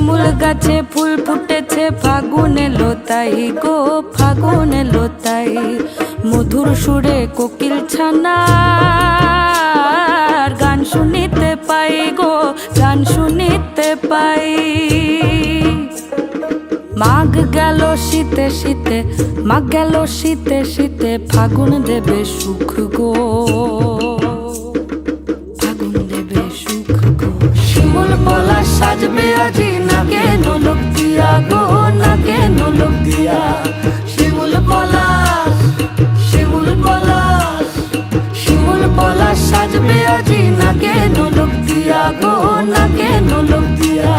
শিমুল গাছে ফুল ফুটেছে, ফাগুন এলো তাই গো, ফাগুন এলো তাই। মধুর সুরে কোকিল ছানার গান শুনিতে পাই গো, গান শুনিতে পাই। মাঘ গেল শীতে শীতে, মাঘ গেল শীতে শীতে, ফাগুন দেবে সুখ গো, ফাগুন দেবে সুখ গো। শিমুল পলাশ সাজবে আজি, নাকে নোলক দিয়া গো, নাকে নোলক দিয়া। শিমুল পলাশ, শিমুল পলাশ, শিমুল পলাশ সাজবে আজি, নাকে নোলক দিয়া গো, নাকে নোলক দিয়া।